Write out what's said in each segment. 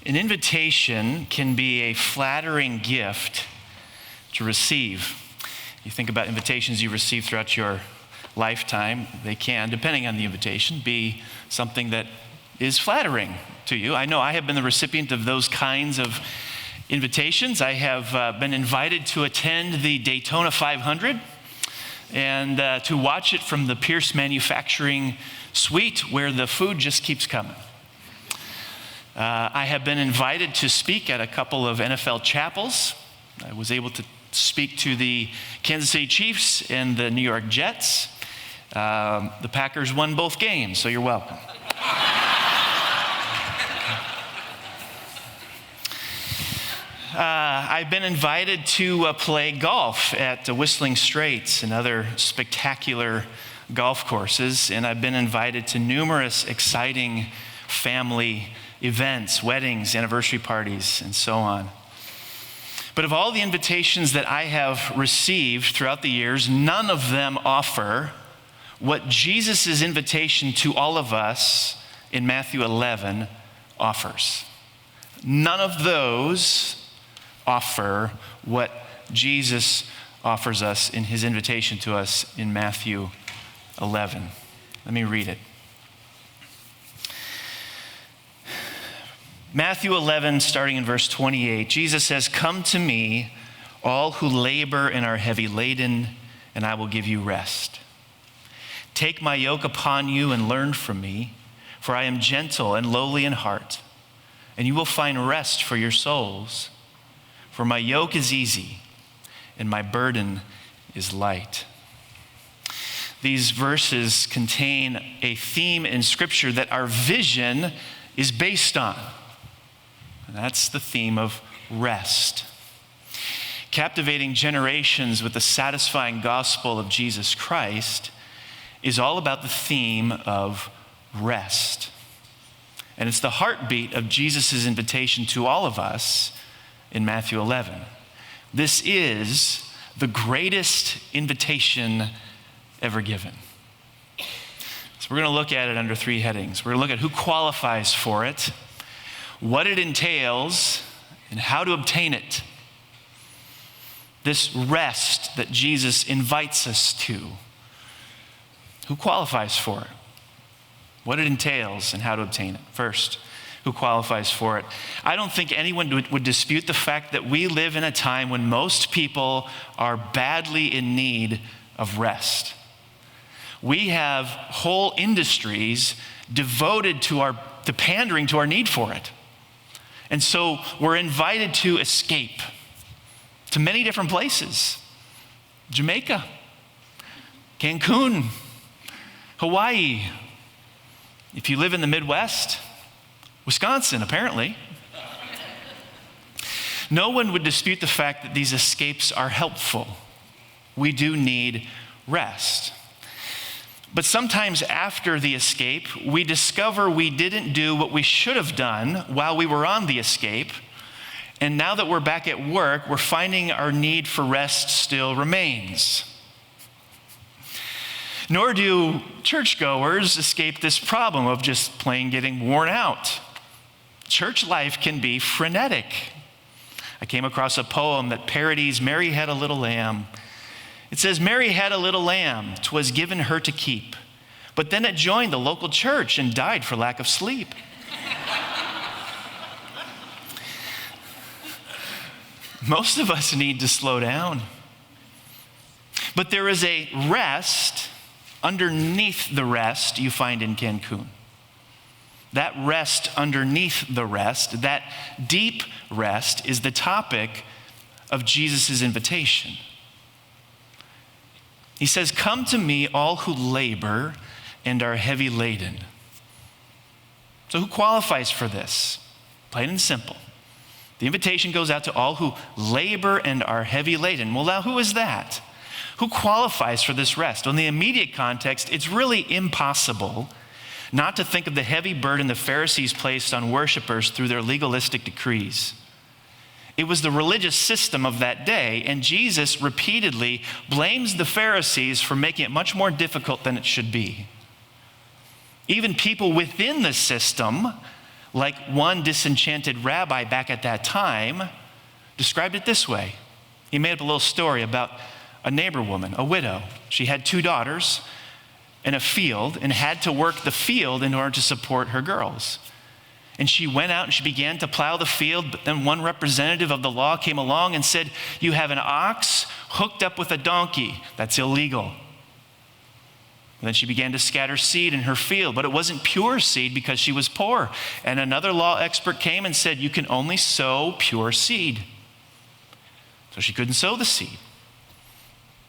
An invitation can be a flattering gift to receive. You think about invitations you receive throughout your lifetime, they can, depending on the invitation, be something that is flattering to you. I know I have been the recipient of those kinds of invitations. I have been invited to attend the Daytona 500 and to watch it from the Pierce Manufacturing Suite where the food just keeps coming. I have been invited to speak at a couple of NFL chapels. I was able to speak to the Kansas City Chiefs and the New York Jets. The Packers won both games, so you're welcome. I've been invited to play golf at Whistling Straits and other spectacular golf courses, and I've been invited to numerous exciting family events, weddings, anniversary parties, and so on. But of all the invitations that I have received throughout the years, none of them offer what Jesus' invitation to all of us in Matthew 11 offers. None of those offer what Jesus offers us in his invitation to us in Matthew 11. Let me read it. Matthew 11, starting in verse 28, Jesus says, "Come to me, all who labor and are heavy laden, and I will give you rest. Take my yoke upon you and learn from me, for I am gentle and lowly in heart, and you will find rest for your souls. For my yoke is easy, and my burden is light." These verses contain a theme in Scripture that our vision is based on. And that's the theme of rest. Captivating generations with the satisfying gospel of Jesus Christ is all about the theme of rest. And it's the heartbeat of Jesus' invitation to all of us in Matthew 11. This is the greatest invitation ever given. So we're going to look at it under three headings. We're going to look at who qualifies for it, what it entails, and how to obtain it. This rest that Jesus invites us to. Who qualifies for it? What it entails and how to obtain it. First, who qualifies for it? I don't think anyone would dispute the fact that we live in a time when most people are badly in need of rest. We have whole industries devoted to pandering to our need for it. And so we're invited to escape to many different places. Jamaica, Cancun, Hawaii. If you live in the Midwest, Wisconsin, apparently. No one would dispute the fact that these escapes are helpful. We do need rest. But sometimes after the escape, we discover we didn't do what we should have done while we were on the escape. And now that we're back at work, we're finding our need for rest still remains. Nor do churchgoers escape this problem of just plain getting worn out. Church life can be frenetic. I came across a poem that parodies Mary Had a Little Lamb. It says, "Mary had a little lamb, 'twas given her to keep. But then it joined the local church and died for lack of sleep." Most of us need to slow down. But there is a rest underneath the rest you find in Cancun. That rest underneath the rest, that deep rest, is the topic of Jesus' invitation. He says, "Come to me, all who labor and are heavy laden. So who qualifies for this? Plain and simple. The invitation goes out to all who labor and are heavy laden. Well, now who is that? Who qualifies for this rest? Well, in the immediate context, it's really impossible not to think of the heavy burden the Pharisees placed on worshipers through their legalistic decrees. It was the religious system of that day, and Jesus repeatedly blames the Pharisees for making it much more difficult than it should be. Even people within the system, like one disenchanted rabbi back at that time, described it this way. He made up a little story about a neighbor woman, a widow. She had 2 daughters and a field and had to work the field in order to support her girls. And she went out and she began to plow the field, but then one representative of the law came along and said, "You have an ox hooked up with a donkey. That's illegal." And then she began to scatter seed in her field, but it wasn't pure seed because she was poor. And another law expert came and said, "You can only sow pure seed." So she couldn't sow the seed.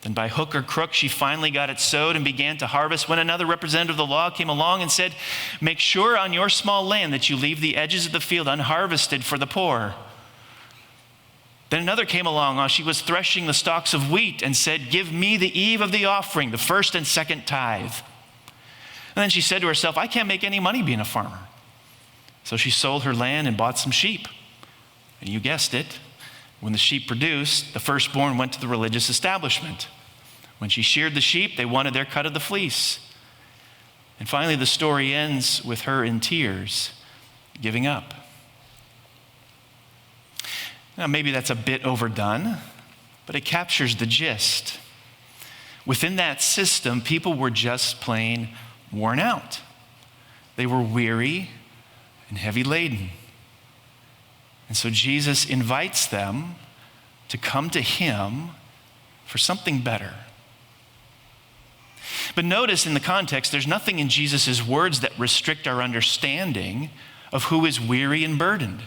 Then by hook or crook, she finally got it sowed and began to harvest when another representative of the law came along and said, "Make sure on your small land that you leave the edges of the field unharvested for the poor." Then another came along while she was threshing the stalks of wheat and said, "Give me the eve of the offering, the first and second tithe." And then she said to herself, "I can't make any money being a farmer." So she sold her land and bought some sheep. And you guessed it, when the sheep produced, the firstborn went to the religious establishment. When she sheared the sheep, they wanted their cut of the fleece. And finally, the story ends with her in tears, giving up. Now, maybe that's a bit overdone, but it captures the gist. Within that system, people were just plain worn out. They were weary and heavy laden. And so Jesus invites them to come to him for something better. But notice in the context, there's nothing in Jesus' words that restrict our understanding of who is weary and burdened.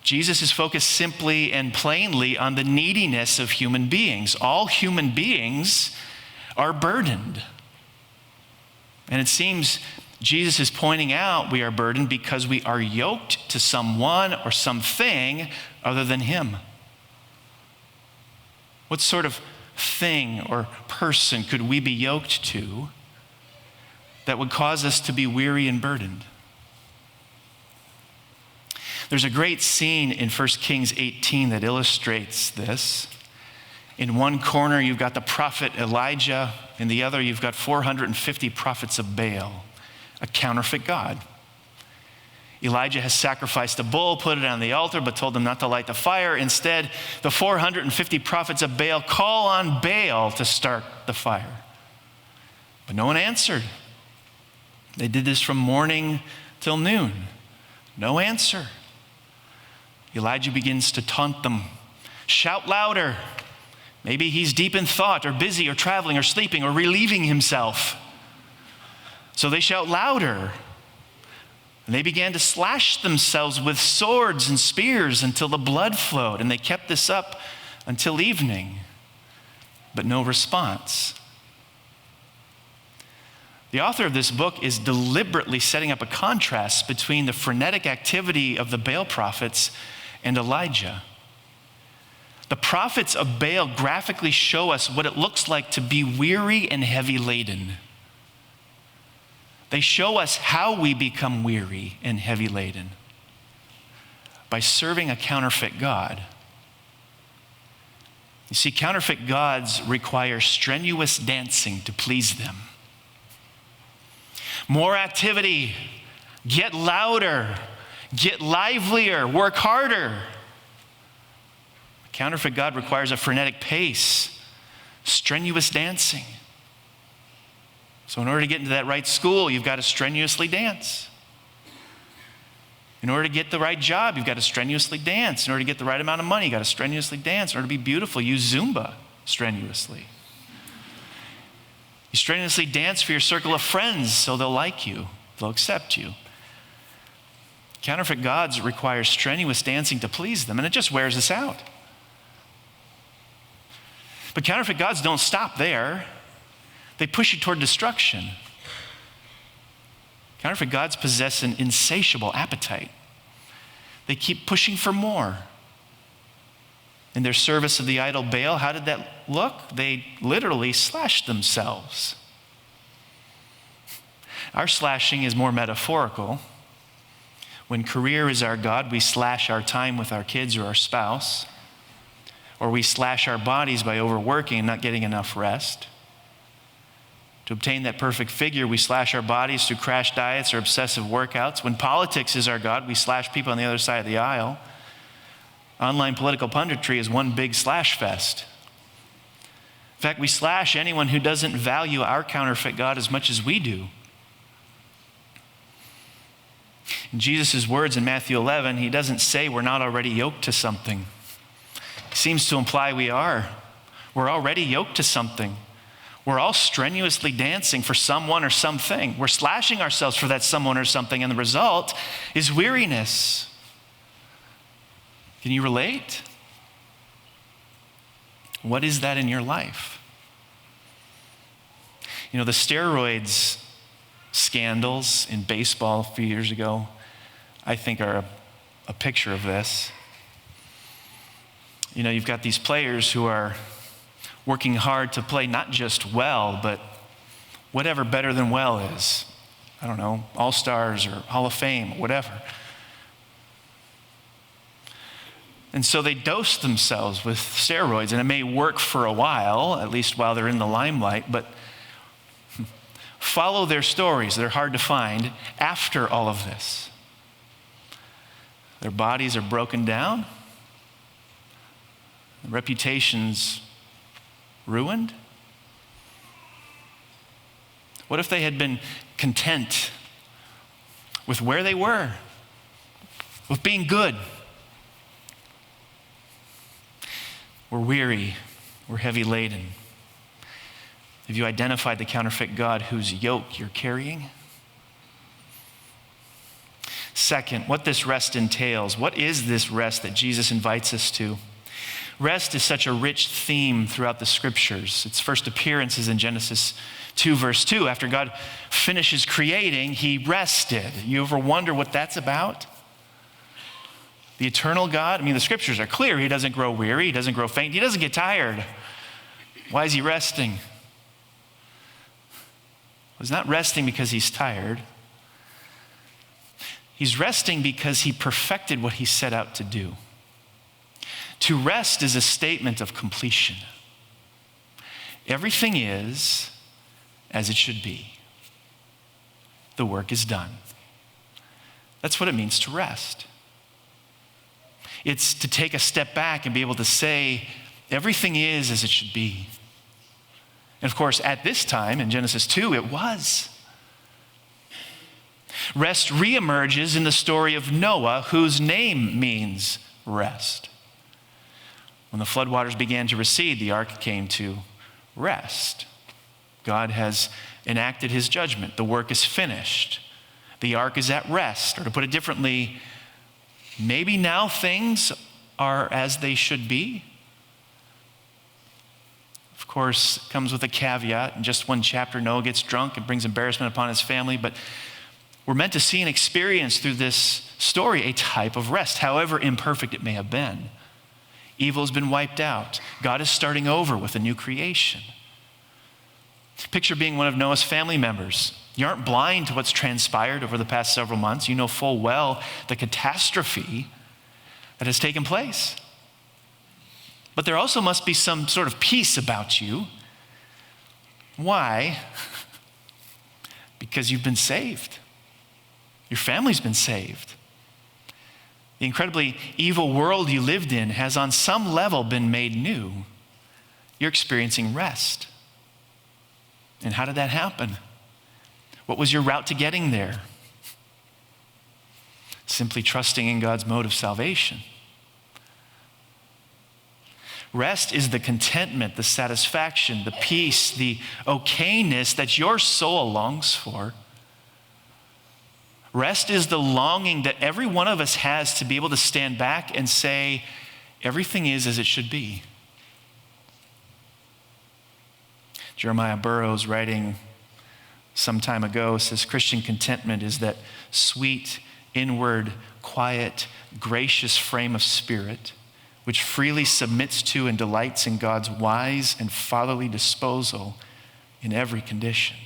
Jesus is focused simply and plainly on the neediness of human beings. All human beings are burdened. And it seems Jesus is pointing out we are burdened because we are yoked to someone or something other than him. What sort of thing or person could we be yoked to that would cause us to be weary and burdened? There's a great scene in 1 Kings 18 that illustrates this. In one corner, you've got the prophet Elijah. In the other, you've got 450 prophets of Baal, a counterfeit god. Elijah has sacrificed a bull, put it on the altar, but told them not to light the fire. Instead, the 450 prophets of Baal call on Baal to start the fire. But no one answered. They did this from morning till noon. No answer. Elijah begins to taunt them. Shout louder. Maybe he's deep in thought or busy or traveling or sleeping or relieving himself. So they shout louder. And they began to slash themselves with swords and spears until the blood flowed. And they kept this up until evening, but no response. The author of this book is deliberately setting up a contrast between the frenetic activity of the Baal prophets and Elijah. The prophets of Baal graphically show us what it looks like to be weary and heavy laden. They show us how we become weary and heavy laden by serving a counterfeit god. You see, counterfeit gods require strenuous dancing to please them. More activity, get louder, get livelier, work harder. A counterfeit god requires a frenetic pace, strenuous dancing. So in order to get into that right school, you've got to strenuously dance. In order to get the right job, you've got to strenuously dance. In order to get the right amount of money, you've got to strenuously dance. In order to be beautiful, use Zumba strenuously. You strenuously dance for your circle of friends so they'll like you, they'll accept you. Counterfeit gods require strenuous dancing to please them, and it just wears us out. But counterfeit gods don't stop there. They push you toward destruction. Counterfeit gods possess an insatiable appetite. They keep pushing for more. In their service of the idol Baal, how did that look? They literally slashed themselves. Our slashing is more metaphorical. When career is our God, we slash our time with our kids or our spouse, or we slash our bodies by overworking and not getting enough rest. To obtain that perfect figure, we slash our bodies through crash diets or obsessive workouts. When politics is our God, we slash people on the other side of the aisle. Online political punditry is one big slash fest. In fact, we slash anyone who doesn't value our counterfeit God as much as we do. In Jesus' words in Matthew 11, he doesn't say we're not already yoked to something. He seems to imply we are. We're already yoked to something. We're all strenuously dancing for someone or something. We're slashing ourselves for that someone or something, and the result is weariness. Can you relate? What is that in your life? You know, the steroids scandals in baseball a few years ago, I think are a picture of this. You know, you've got these players who are working hard to play not just well, but whatever better than well is. I don't know, All-Stars or Hall of Fame, whatever. And so they dose themselves with steroids, and it may work for a while, at least while they're in the limelight, but follow their stories. They're hard to find after all of this. Their bodies are broken down. Their reputations ruined. What if they had been content with where they were, with being good? We're weary, we're heavy laden. Have you identified the counterfeit God whose yoke you're carrying? Second, what this rest entails. What is this rest that Jesus invites us to? Rest is such a rich theme throughout the scriptures. Its first appearance is in Genesis 2, verse 2. After God finishes creating, he rested. You ever wonder what that's about? The eternal God, I mean, the scriptures are clear. He doesn't grow weary. He doesn't grow faint. He doesn't get tired. Why is he resting? He's not resting because he's tired. He's resting because he perfected what he set out to do. To rest is a statement of completion. Everything is as it should be. The work is done. That's what it means to rest. It's to take a step back and be able to say, everything is as it should be. And of course, at this time, in Genesis 2, it was. Rest reemerges in the story of Noah, whose name means rest. When the floodwaters began to recede, the ark came to rest. God has enacted his judgment. The work is finished. The ark is at rest. Or to put it differently, maybe now things are as they should be. Of course, it comes with a caveat. In just one chapter, Noah gets drunk and brings embarrassment upon his family. But we're meant to see and experience through this story a type of rest, however imperfect it may have been. Evil has been wiped out. God is starting over with a new creation. Picture being one of Noah's family members. You aren't blind to what's transpired over the past several months. You know full well the catastrophe that has taken place. But there also must be some sort of peace about you. Why? Because you've been saved. Your family's been saved. The incredibly evil world you lived in has on some level been made new. You're experiencing rest. And how did that happen? What was your route to getting there? Simply trusting in God's mode of salvation. Rest is the contentment, the satisfaction, the peace, the okayness that your soul longs for. Rest is the longing that every one of us has to be able to stand back and say, everything is as it should be. Jeremiah Burroughs, writing some time ago, says Christian contentment is that sweet, inward, quiet, gracious frame of spirit which freely submits to and delights in God's wise and fatherly disposal in every condition.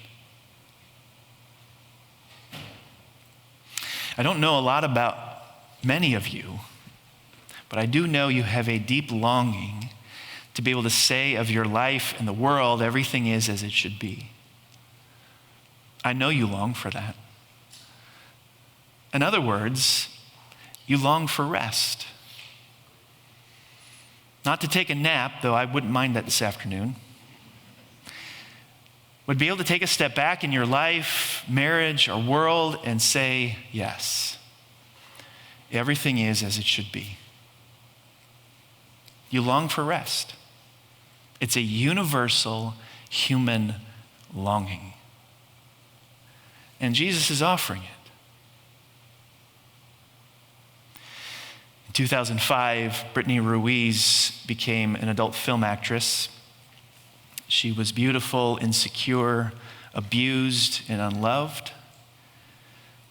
I don't know a lot about many of you, but I do know you have a deep longing to be able to say of your life and the world, everything is as it should be. I know you long for that. In other words, you long for rest. Not to take a nap, though I wouldn't mind that this afternoon. Would be able to take a step back in your life, marriage, or world and say, yes, everything is as it should be. You long for rest. It's a universal human longing. And Jesus is offering it. In 2005, Brittany Ruiz became an adult film actress. She was beautiful, insecure, abused, and unloved.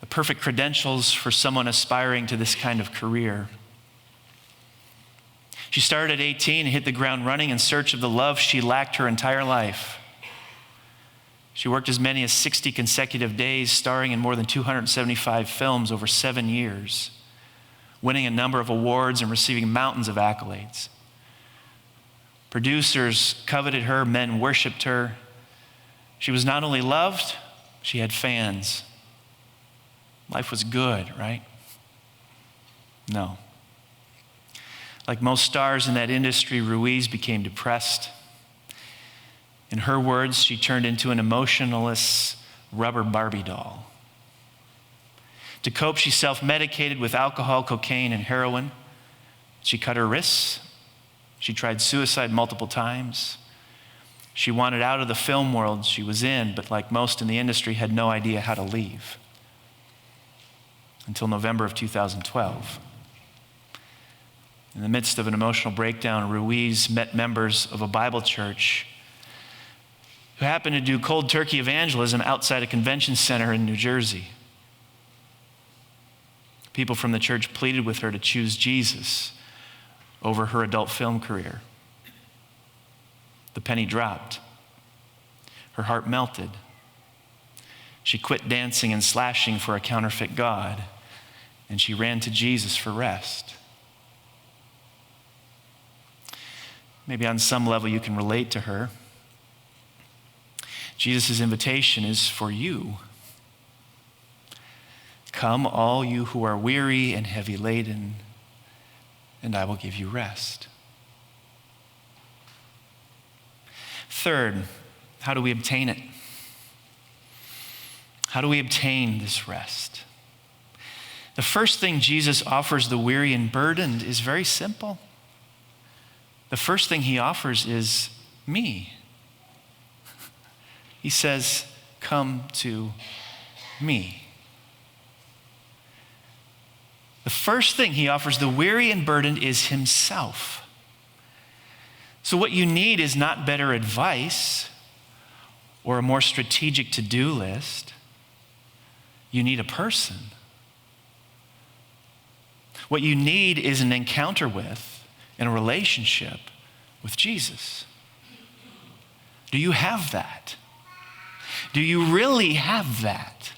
The perfect credentials for someone aspiring to this kind of career. She started at 18 and hit the ground running in search of the love she lacked her entire life. She worked as many as 60 consecutive days, starring in more than 275 films over 7 years, winning a number of awards and receiving mountains of accolades. Producers coveted her, men worshiped her. She was not only loved, she had fans. Life was good, right? No. Like most stars in that industry, Ruiz became depressed. In her words, she turned into an emotionless rubber Barbie doll. To cope, she self-medicated with alcohol, cocaine, and heroin. She cut her wrists. She tried suicide multiple times. She wanted out of the film world she was in, but like most in the industry, had no idea how to leave. Until November of 2012. In the midst of an emotional breakdown, Ruiz met members of a Bible church who happened to do cold turkey evangelism outside a convention center in New Jersey. People from the church pleaded with her to choose Jesus over her adult film career. The penny dropped. Her heart melted. She quit dancing and slashing for a counterfeit God, and she ran to Jesus for rest. Maybe on some level you can relate to her. Jesus' invitation is for you. Come, all you who are weary and heavy laden, and I will give you rest. Third, how do we obtain it? How do we obtain this rest? The first thing Jesus offers the weary and burdened is very simple. The first thing he offers is me. He says, come to me. The first thing he offers the weary and burdened is himself. So what you need is not better advice or a more strategic to-do list. You need a person. What you need is an encounter with and a relationship with Jesus. Do you have that? Do you really have that?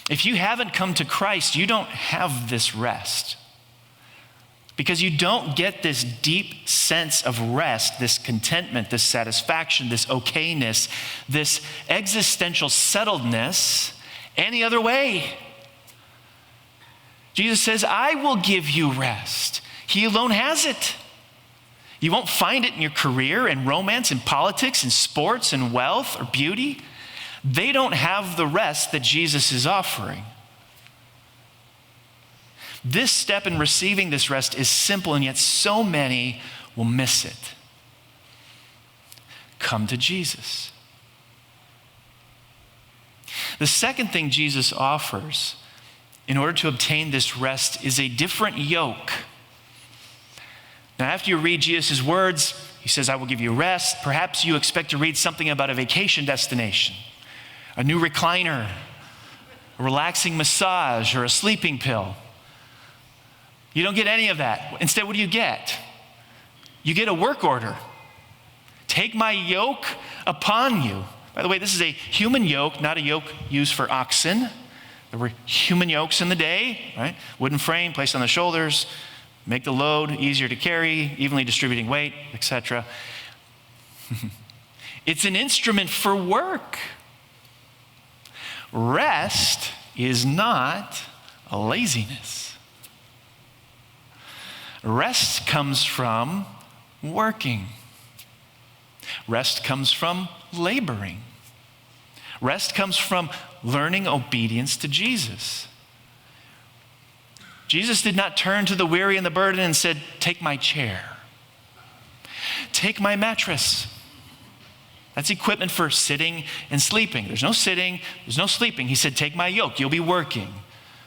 If you haven't come to Christ, you don't have this rest. Because you don't get this deep sense of rest, this contentment, this satisfaction, this okayness, this existential settledness any other way. Jesus says, I will give you rest. He alone has it. You won't find it in your career and romance and politics and sports and wealth or beauty. They don't have the rest that Jesus is offering. This step in receiving this rest is simple, and yet so many will miss it. Come to Jesus. The second thing Jesus offers in order to obtain this rest is a different yoke. Now, after you read Jesus' words, He says, I will give you rest. Perhaps you expect to read something about a vacation destination, a new recliner, a relaxing massage, or a sleeping pill. You don't get any of that. Instead, what do you get? You get a work order. Take my yoke upon you. By the way, this is a human yoke, not a yoke used for oxen. There were human yokes in the day, right? Wooden frame placed on the shoulders, make the load easier to carry, evenly distributing weight, etc. It's an instrument for work. Rest is not a laziness. Rest comes from working. Rest comes from laboring. Rest comes from learning obedience to Jesus. Jesus did not turn to the weary and the burdened and said, take my chair. Take my mattress. That's equipment for sitting and sleeping. There's no sitting, there's no sleeping. He said, take my yoke. You'll be working.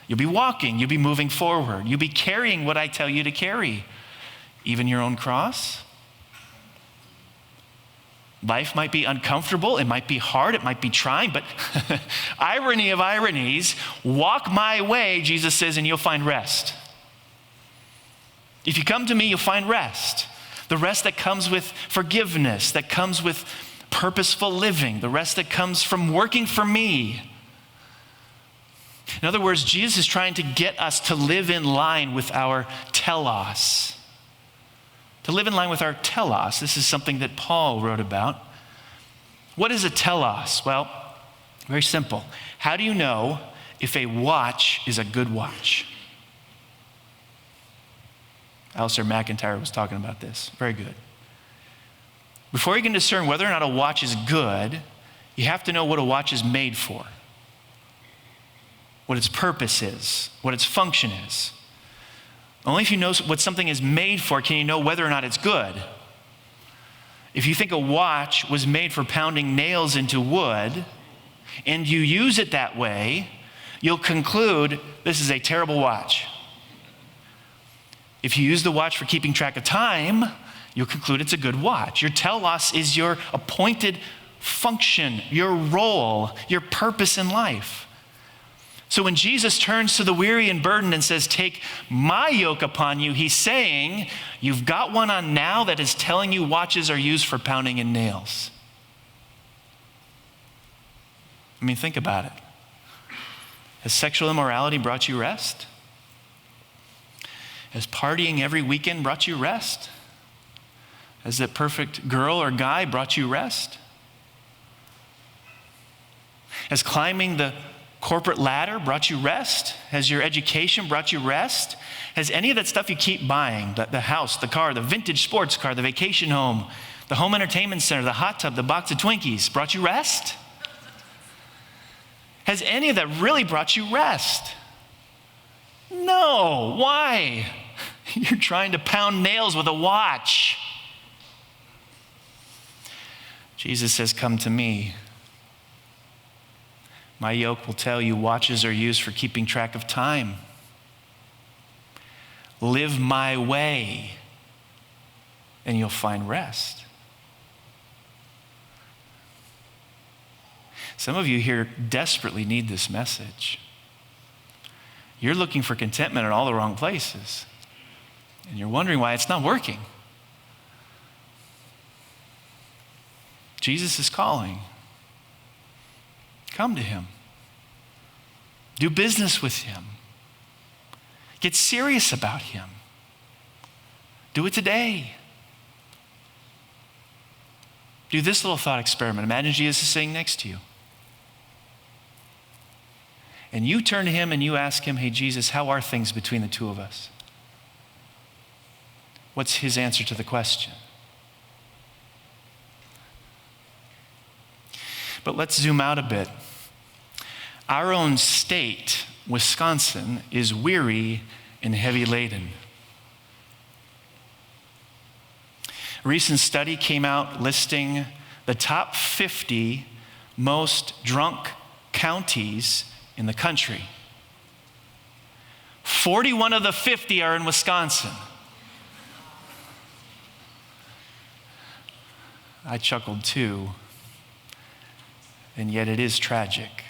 You'll be walking. You'll be moving forward. You'll be carrying what I tell you to carry. Even your own cross. Life might be uncomfortable. It might be hard. It might be trying. But irony of ironies, walk my way, Jesus says, and you'll find rest. If you come to me, you'll find rest. The rest that comes with forgiveness, that comes with purposeful living, the rest that comes from working for me. In other words, Jesus is trying to get us to live in line with our telos. To live in line with our telos. This is something that Paul wrote about. What is a telos? Well, very simple. How do you know if a watch is a good watch? Alistair McIntyre was talking about this. Very good. Before you can discern whether or not a watch is good, you have to know what a watch is made for, what its purpose is, what its function is. Only if you know what something is made for can you know whether or not it's good. If you think a watch was made for pounding nails into wood, and you use it that way, you'll conclude this is a terrible watch. If you use the watch for keeping track of time, you'll conclude it's a good watch. Your telos is your appointed function, your role, your purpose in life. So when Jesus turns to the weary and burdened and says, take my yoke upon you, he's saying, you've got one on now that is telling you watches are used for pounding in nails. I mean, think about it. Has sexual immorality brought you rest? Has partying every weekend brought you rest? Has that perfect girl or guy brought you rest? Has climbing the corporate ladder brought you rest? Has your education brought you rest? Has any of that stuff you keep buying, the house, the car, the vintage sports car, the vacation home, the home entertainment center, the hot tub, the box of Twinkies, brought you rest? Has any of that really brought you rest? No. Why? You're trying to pound nails with a watch. Jesus says, come to me. My yoke will tell you watches are used for keeping track of time. Live my way, and you'll find rest. Some of you here desperately need this message. You're looking for contentment in all the wrong places, and you're wondering why it's not working. Jesus is calling. Come to him. Do business with him. Get serious about him. Do it today. Do this little thought experiment. Imagine Jesus is sitting next to you. And you turn to him and you ask him, hey, Jesus, how are things between the two of us? What's his answer to the question? But let's zoom out a bit. Our own state, Wisconsin, is weary and heavy laden. A recent study came out listing the top 50 most drunk counties in the country. 41 of the 50 are in Wisconsin. I chuckled too, and yet it is tragic.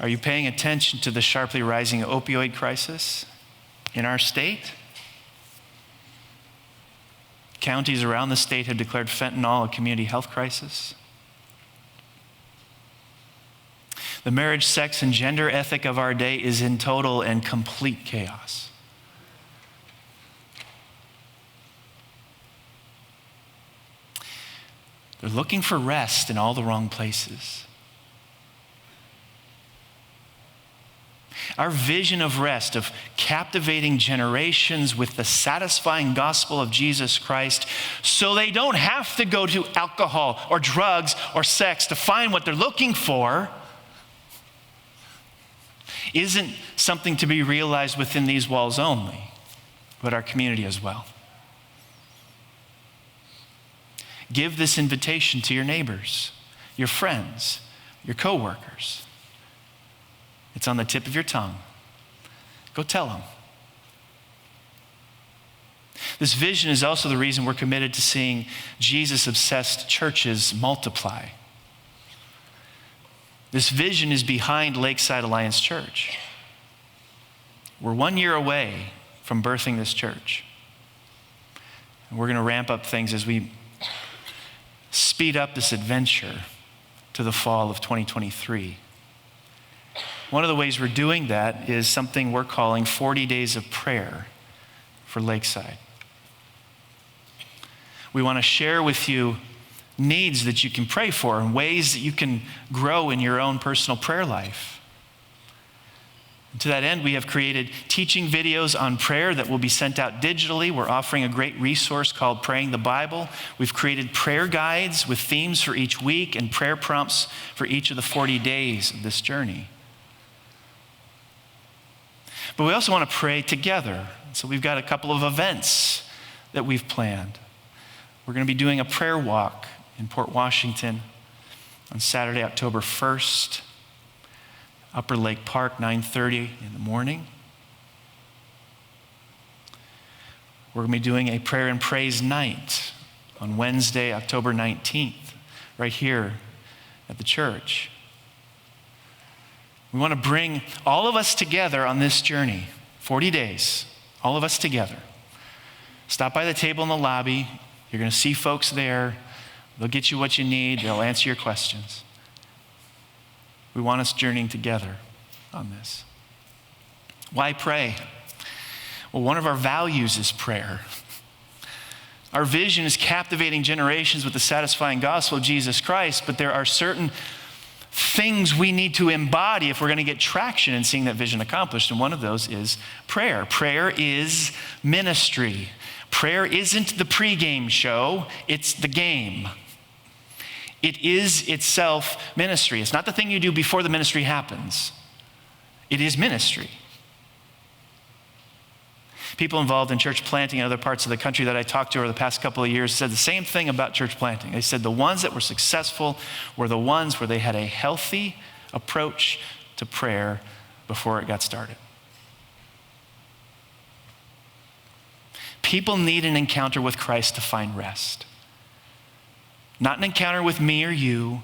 Are you paying attention to the sharply rising opioid crisis in our state? Counties around the state have declared fentanyl a community health crisis. The marriage, sex, and gender ethic of our day is in total and complete chaos. They're looking for rest in all the wrong places. Our vision of rest, of captivating generations with the satisfying gospel of Jesus Christ so they don't have to go to alcohol or drugs or sex to find what they're looking for, isn't something to be realized within these walls only, but our community as well. Give this invitation to your neighbors, your friends, your coworkers. It's on the tip of your tongue. Go tell them. This vision is also the reason we're committed to seeing Jesus-obsessed churches multiply. This vision is behind Lakeside Alliance Church. We're 1 year away from birthing this church. And we're going to ramp up things as we speed up this adventure to the fall of 2023. One of the ways we're doing that is something we're calling 40 Days of Prayer for Lakeside. We want to share with you needs that you can pray for and ways that you can grow in your own personal prayer life. And to that end, we have created teaching videos on prayer that will be sent out digitally. We're offering a great resource called Praying the Bible. We've created prayer guides with themes for each week and prayer prompts for each of the 40 days of this journey. But we also want to pray together. So we've got a couple of events that we've planned. We're going to be doing a prayer walk in Port Washington on Saturday, October 1st, Upper Lake Park, 9:30 in the morning. We're going to be doing a prayer and praise night on Wednesday, October 19th, right here at the church. We want to bring all of us together on this journey, 40 days, all of us together. Stop by the table in the lobby. You're going to see folks there. They'll get you what you need. They'll answer your questions. We want us journeying together on this. Why pray? Well, one of our values is prayer. Our vision is captivating generations with the satisfying gospel of Jesus Christ, but there are certain things we need to embody if we're going to get traction in seeing that vision accomplished, and one of those is prayer. Prayer is ministry. Prayer isn't the pregame show, it's the game. It is itself ministry. It's not the thing you do before the ministry happens. It is ministry. People involved in church planting in other parts of the country that I talked to over the past couple of years said the same thing about church planting. They said the ones that were successful were the ones where they had a healthy approach to prayer before it got started. People need an encounter with Christ to find rest. Not an encounter with me or you.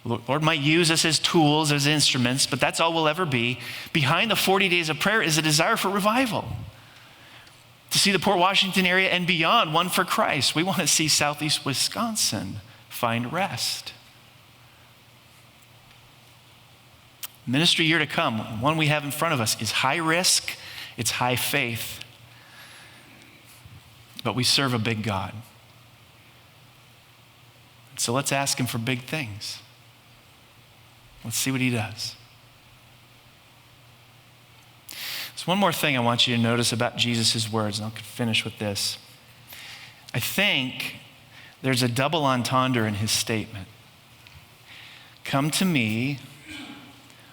The Lord might use us as tools, as instruments, but that's all we'll ever be. Behind the 40 days of prayer is a desire for revival. To see the Port Washington area and beyond, one for Christ. We want to see Southeast Wisconsin find rest. Ministry year to come, one we have in front of us, is high risk, it's high faith. But we serve a big God. So let's ask him for big things. Let's see what he does. So one more thing I want you to notice about Jesus' words, and I'll finish with this. I think there's a double entendre in his statement. Come to me,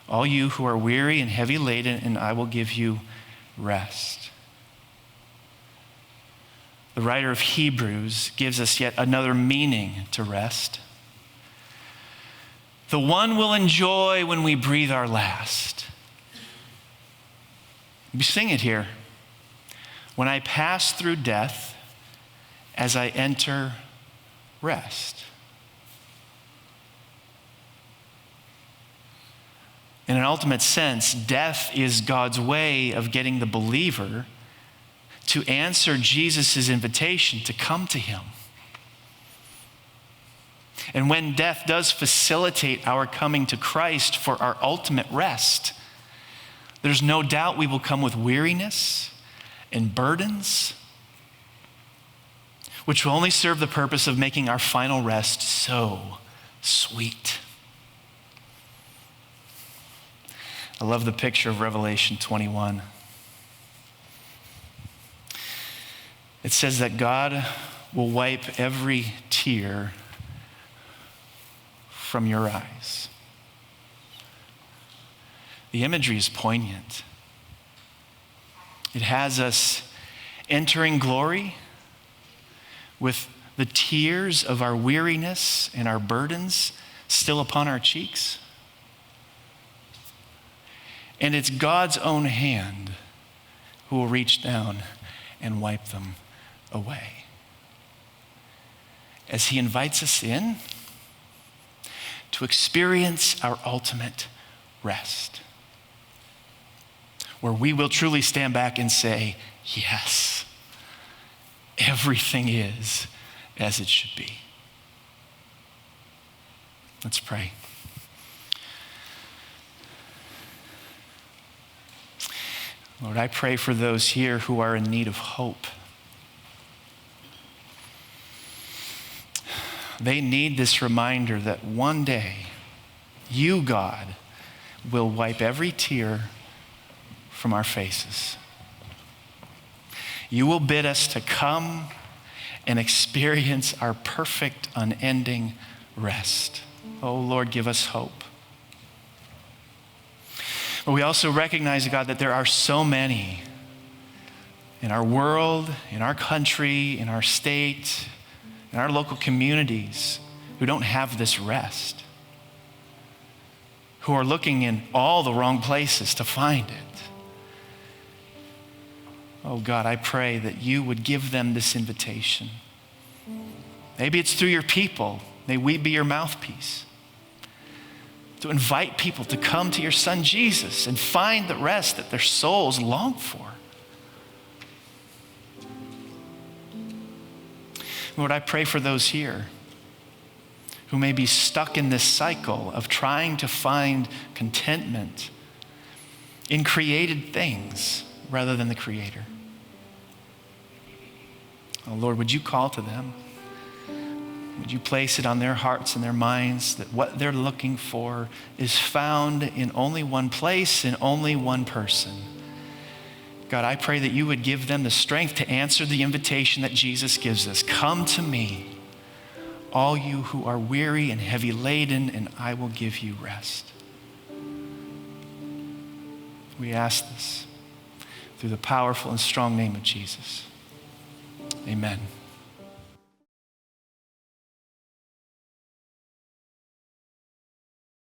all you who are weary and heavy laden, and I will give you rest. The writer of Hebrews gives us yet another meaning to rest. The one we'll enjoy when we breathe our last. We sing it here. When I pass through death, as I enter rest. In an ultimate sense, death is God's way of getting the believer to answer Jesus' invitation to come to him. And when death does facilitate our coming to Christ for our ultimate rest, there's no doubt we will come with weariness and burdens, which will only serve the purpose of making our final rest so sweet. I love the picture of Revelation 21. It says that God will wipe every tear from your eyes. The imagery is poignant. It has us entering glory with the tears of our weariness and our burdens still upon our cheeks. And it's God's own hand who will reach down and wipe them away, as he invites us in to experience our ultimate rest, where we will truly stand back and say, yes, everything is as it should be. Let's pray. Lord, I pray for those here who are in need of hope. They need this reminder that one day, you, God, will wipe every tear from our faces. You will bid us to come and experience our perfect, unending rest. Oh, Lord, give us hope. But we also recognize, God, that there are so many in our world, in our country, in our state, in our local communities who don't have this rest, who are looking in all the wrong places to find it. Oh God, I pray that you would give them this invitation. Maybe it's through your people. May we be your mouthpiece to invite people to come to your Son Jesus and find the rest that their souls long for. Lord, I pray for those here who may be stuck in this cycle of trying to find contentment in created things rather than the Creator. Oh Lord, would you call to them? Would you place it on their hearts and their minds that what they're looking for is found in only one place, in only one person? God, I pray that you would give them the strength to answer the invitation that Jesus gives us. Come to me, all you who are weary and heavy laden, and I will give you rest. We ask this through the powerful and strong name of Jesus. Amen.